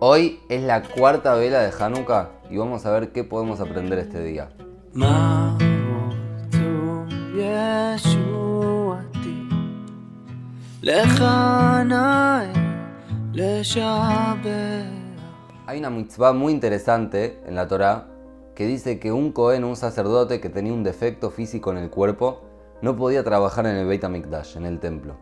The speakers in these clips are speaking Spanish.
Hoy es la cuarta vela de Hanukkah y vamos a ver qué podemos aprender este día. Hay una mitzvah muy interesante en la Torá que dice que un Cohen, un sacerdote que tenía un defecto físico en el cuerpo, no podía trabajar en el Beit HaMikdash, en el templo.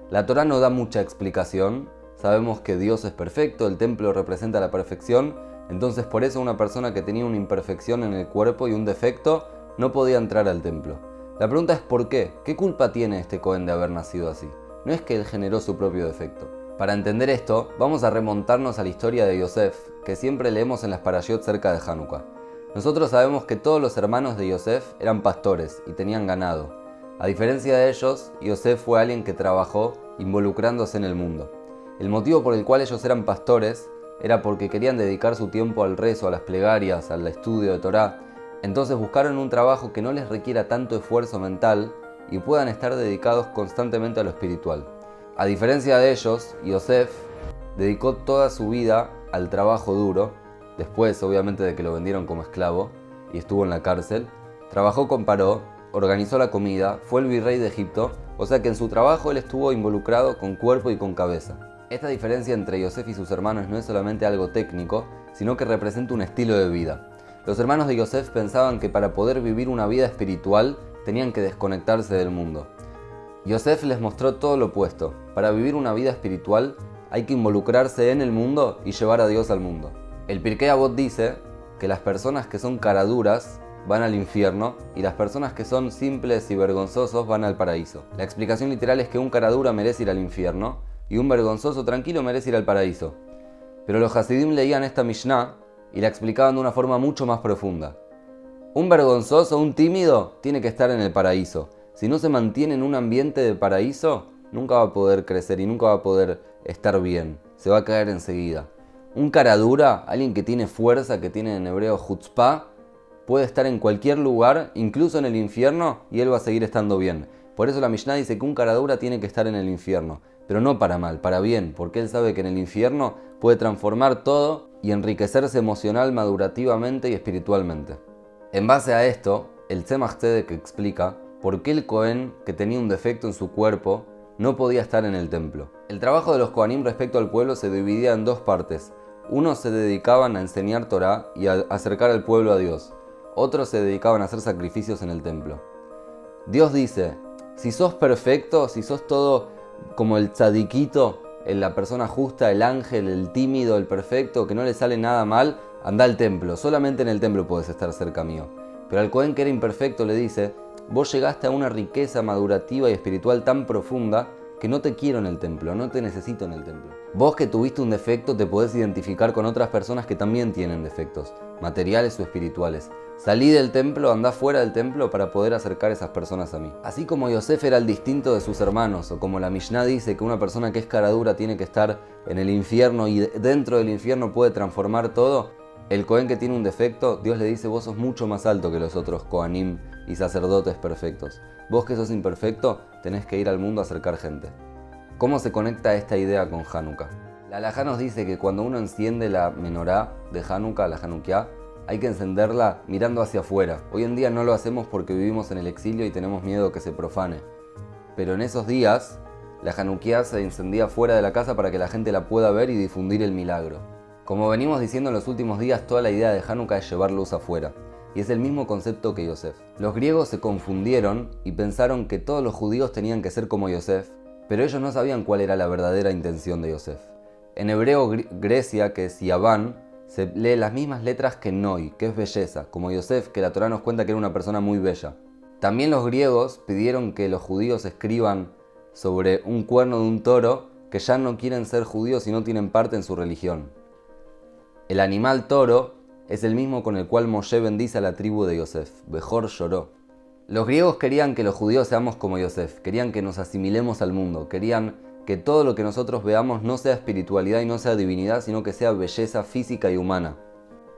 La Torá no da mucha explicación. Sabemos que Dios es perfecto, el templo representa la perfección, entonces por eso una persona que tenía una imperfección en el cuerpo y un defecto no podía entrar al templo. La pregunta es ¿por qué? ¿Qué culpa tiene este Cohen de haber nacido así? No es que él generó su propio defecto. Para entender esto, vamos a remontarnos a la historia de Yosef, que siempre leemos en las parashot cerca de Hanukkah. Nosotros sabemos que todos los hermanos de Yosef eran pastores y tenían ganado. A diferencia de ellos, Yosef fue alguien que trabajó involucrándose en el mundo. El motivo por el cual ellos eran pastores era porque querían dedicar su tiempo al rezo, a las plegarias, al estudio de Torá. Entonces buscaron un trabajo que no les requiera tanto esfuerzo mental y puedan estar dedicados constantemente a lo espiritual. A diferencia de ellos, Yosef dedicó toda su vida al trabajo duro, después obviamente de que lo vendieron como esclavo y estuvo en la cárcel. Trabajó con Paró, organizó la comida, fue el virrey de Egipto, o sea que en su trabajo él estuvo involucrado con cuerpo y con cabeza. Esta diferencia entre Yosef y sus hermanos no es solamente algo técnico, sino que representa un estilo de vida. Los hermanos de Yosef pensaban que para poder vivir una vida espiritual tenían que desconectarse del mundo. Yosef les mostró todo lo opuesto. Para vivir una vida espiritual hay que involucrarse en el mundo y llevar a Dios al mundo. El Pirkei Avot dice que las personas que son caraduras van al infierno y las personas que son simples y vergonzosos van al paraíso. La explicación literal es que un caradura merece ir al infierno y un vergonzoso tranquilo merece ir al paraíso. Pero los Hasidim leían esta Mishnah y la explicaban de una forma mucho más profunda. Un vergonzoso, un tímido, tiene que estar en el paraíso. Si no se mantiene en un ambiente de paraíso, nunca va a poder crecer y nunca va a poder estar bien. Se va a caer enseguida. Un caradura, alguien que tiene fuerza, que tiene en hebreo chutzpah, puede estar en cualquier lugar, incluso en el infierno, y él va a seguir estando bien. Por eso la Mishnah dice que un caradura tiene que estar en el infierno. Pero no para mal, para bien, porque él sabe que en el infierno puede transformar todo y enriquecerse emocional, madurativamente y espiritualmente. En base a esto, el Tzemach Tzedek explica por qué el Cohen, que tenía un defecto en su cuerpo, no podía estar en el templo. El trabajo de los Kohanim respecto al pueblo se dividía en dos partes. Unos se dedicaban a enseñar Torá y a acercar al pueblo a Dios. Otros se dedicaban a hacer sacrificios en el templo. Dios dice, si sos perfecto, si sos todo como el tzadiquito, la persona justa, el ángel, el tímido, el perfecto, que no le sale nada mal, anda al templo, solamente en el templo podés estar cerca mío. Pero al Cohen que era imperfecto le dice, vos llegaste a una riqueza madurativa y espiritual tan profunda que no te quiero en el templo, no te necesito en el templo. Vos que tuviste un defecto te podés identificar con otras personas que también tienen defectos, materiales o espirituales. Salí del templo, andá fuera del templo para poder acercar a esas personas a mí. Así como Yosef era el distinto de sus hermanos, o como la Mishnah dice que una persona que es caradura tiene que estar en el infierno y dentro del infierno puede transformar todo, el Cohen que tiene un defecto, Dios le dice vos sos mucho más alto que los otros Kohanim y sacerdotes perfectos. Vos que sos imperfecto, tenés que ir al mundo a acercar gente. ¿Cómo se conecta esta idea con Hanukkah? La halajá nos dice que cuando uno enciende la menorá de Hanukkah, la Hanukkah, hay que encenderla mirando hacia afuera. Hoy en día no lo hacemos porque vivimos en el exilio y tenemos miedo que se profane. Pero en esos días, la Hanukkah se encendía fuera de la casa para que la gente la pueda ver y difundir el milagro. Como venimos diciendo en los últimos días, toda la idea de Hanukkah es llevar luz afuera. Y es el mismo concepto que Yosef. Los griegos se confundieron y pensaron que todos los judíos tenían que ser como Yosef, pero ellos no sabían cuál era la verdadera intención de Yosef. En hebreo Grecia, que es Yaván, se lee las mismas letras que Noi, que es belleza, como Yosef, que la Torá nos cuenta que era una persona muy bella. También los griegos pidieron que los judíos escriban sobre un cuerno de un toro que ya no quieren ser judíos y no tienen parte en su religión. El animal toro es el mismo con el cual Moshe bendice a la tribu de Yosef. Bejor lloró. Los griegos querían que los judíos seamos como Yosef, querían que nos asimilemos al mundo, querían que todo lo que nosotros veamos no sea espiritualidad y no sea divinidad, sino que sea belleza física y humana.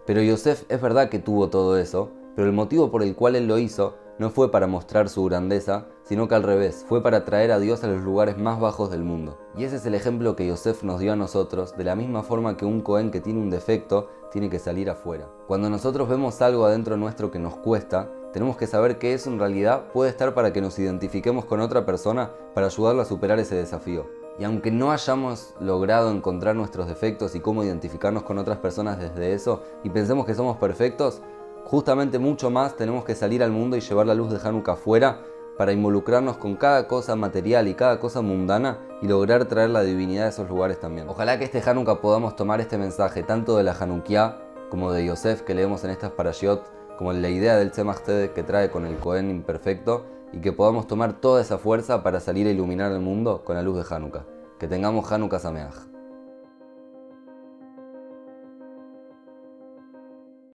Pero Yosef es verdad que tuvo todo eso, pero el motivo por el cual él lo hizo no fue para mostrar su grandeza, sino que al revés, fue para traer a Dios a los lugares más bajos del mundo. Y ese es el ejemplo que Yosef nos dio a nosotros, de la misma forma que un Cohen que tiene un defecto tiene que salir afuera. Cuando nosotros vemos algo adentro nuestro que nos cuesta, tenemos que saber que eso en realidad puede estar para que nos identifiquemos con otra persona para ayudarla a superar ese desafío. Y aunque no hayamos logrado encontrar nuestros defectos y cómo identificarnos con otras personas desde eso, y pensemos que somos perfectos, justamente mucho más tenemos que salir al mundo y llevar la luz de Hanukkah afuera para involucrarnos con cada cosa material y cada cosa mundana y lograr traer la divinidad a esos lugares también. Ojalá que este Hanukkah podamos tomar este mensaje tanto de la Hanukkah como de Yosef que leemos en estas parashot, como la idea del Tzemach Tzedek que trae con el Cohen imperfecto, y que podamos tomar toda esa fuerza para salir a iluminar el mundo con la luz de Hanukkah. Que tengamos Hanukkah Sameach.